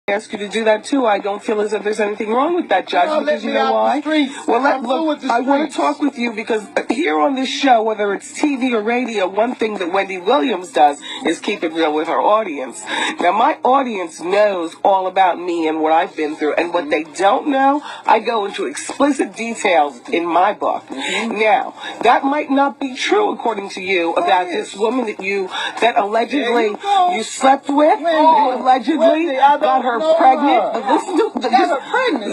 ask you to do that too. I don't feel as if there's anything wrong with that, Judge, because you know why? Well, I want to talk with you because here on this show, whether it's TV or radio, one thing that Wendy Williams does is keep it real with her audience. Now, my audience knows all about me and what I've been through, and what they don't know, I go into explicit details in my book. Now, that might not be true, according to you, about this woman that allegedly you slept with. You allegedly got her pregnant. But listen to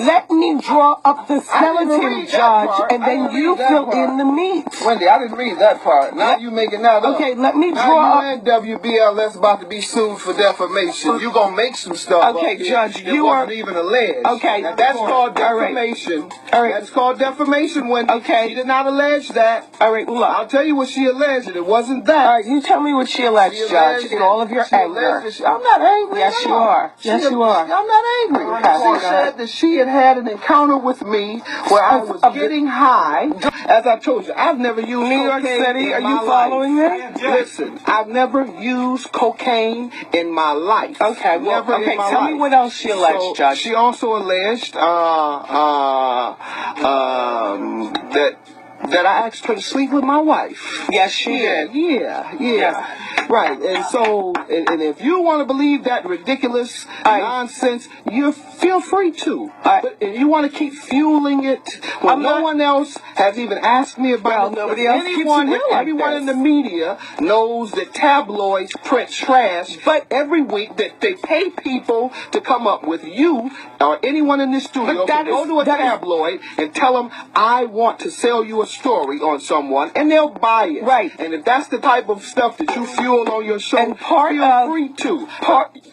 let me draw up the skeleton, Judge, and then you fill in the meat. Wendy, I didn't read that part. Now you making that up. Okay, let me draw up. And WBLS about to be sued for defamation. You gonna make some stuff. Okay, Judge, you wasn't even alleged. Okay, now, that's called defamation. All right. That's called defamation, Wendy. Okay. She did not allege that. All right, look. I'll tell you what she alleged, and it wasn't that. All right, you tell me what she alleged, Judge, in all of your anger. I'm not angry. Yes, you are. Yes, you are. I'm not angry. She said that she had an encounter with me where I was getting high. As I told you, I've never used New York City. Are you following me? Listen, I've never used cocaine in my life. Okay, well, tell me what else she alleged, Judge. She also alleged that I asked her to sleep with my wife. Yes, she did. Yeah. Yes. Right, and so, and if you want to believe that ridiculous nonsense, you feel free to. But if you want to keep fueling it when no one else has even asked me about it, nobody else everyone in the media knows that tabloids print trash, but every week that they pay people to come up with you or anyone in this studio to go to a tabloid and tell them, I want to sell you a story on someone, and they'll buy it. Right. And if that's the type of stuff that you fuel on your show, and feel free to.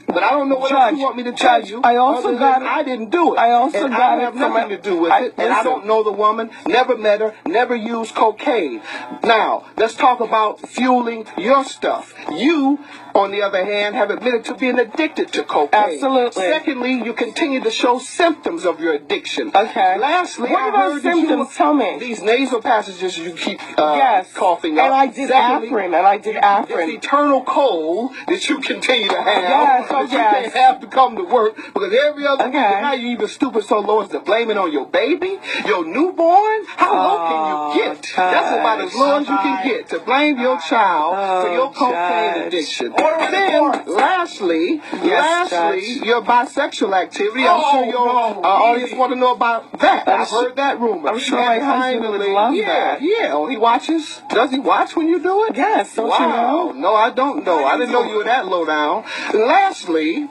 But I don't know what else you want me to tell you. I also got it. I didn't do it. I also and got I have nothing to do with it. And I don't know the woman, never met her, never used cocaine. Now, let's talk about fueling your stuff. You, on the other hand, have admitted to being addicted to cocaine. Absolutely. Secondly, you continue to show symptoms of your addiction. Okay. Lastly, what are those symptoms? Tell me. These nasal passages you keep coughing up. And I did Afrin. This eternal cold that you continue to have. Yes, You can't have to come to work because every other week, now you even stupid so low as to blame it on your baby, your newborn. How low can you get? That's about as low as you can get, to blame your child for your cocaine addiction. Then, lastly, your bisexual activity. I'm sure your audience want to know about that. I've heard that rumor. I'm sure my husband would love that. Yeah. Oh, he watches? Does he watch when you do it? Yes. Don't you know? No, I don't know. I didn't know you were that low down. Lastly,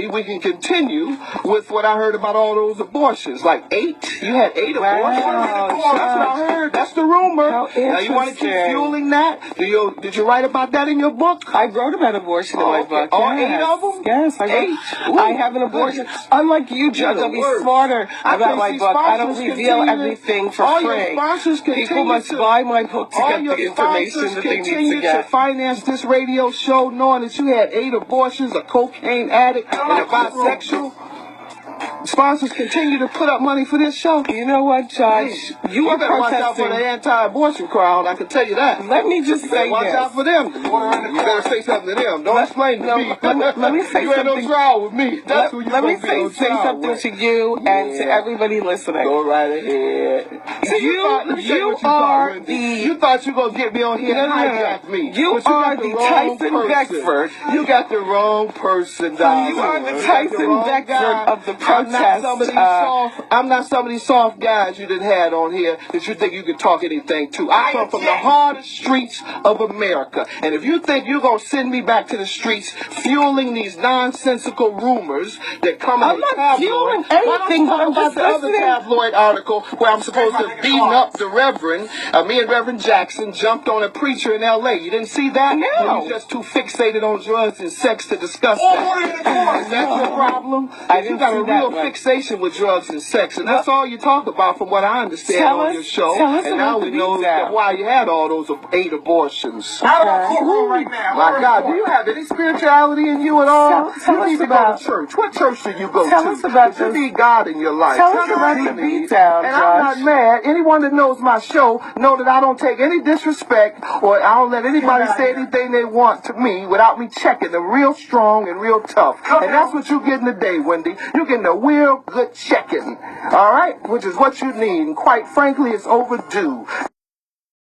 we can continue with what I heard about all those abortions. Like 8? You had 8 abortions? That's what I heard. That's the rumor. Now, you want to keep fueling that? Did you write about that in your book? I wrote about abortion in my book. All 8 of them? Yes. 8? I have an abortion. Unlike you, Judge, I'll be smarter about my book. I don't reveal everything for free. People must buy my book to get the information that they need to get. To finance this radio show knowing that you had 8 abortions, a cocaine addict, and a bisexual. Sponsors continue to put up money for this show. You know what, Judge? You are better watch out for the anti-abortion crowd. I can tell you that. Let me just say watch out for them. You better say something to them. Don't explain to me. Let me say you something. You ain't no trial with me. That's who you Let me say something to you and to everybody listening. Go right ahead. You are the... You thought you were going to get me on here and hijack me. You are the Tyson Beckford. You got the wrong person, Don. You are the Tyson Beckford of the protest. I'm not some of these soft guys you done had on here that you think you can talk anything to. I come from the hardest streets of America. And if you think you're going to send me back to the streets fueling these nonsensical rumors that come in the tabloid. I'm not fueling anything, but I'm just the other tabloid article where I'm supposed to beat up the Reverend. Me and Reverend Jackson jumped on a preacher in L.A. You didn't see that? No. You're just too fixated on drugs and sex to discuss that. Is that your problem? I didn't see that. fixation with drugs and sex, and that's all you talk about from what I understand on your show. And now we know why you had all those 8 abortions. Out of our courtroom right now. My God, do you have any spirituality in you at all? You need to go to church. What church do you go to? Tell us about this. You need God in your life. Tell us about the beatdown, And Judge. I'm not mad. Anyone that knows my show know that I don't take any disrespect, or I don't let anybody say anything they want to me without me checking them real strong and real tough. And that's what you're getting today, Wendy. You're getting a real good checking. All right? Which is what you need. And quite frankly, it's overdue.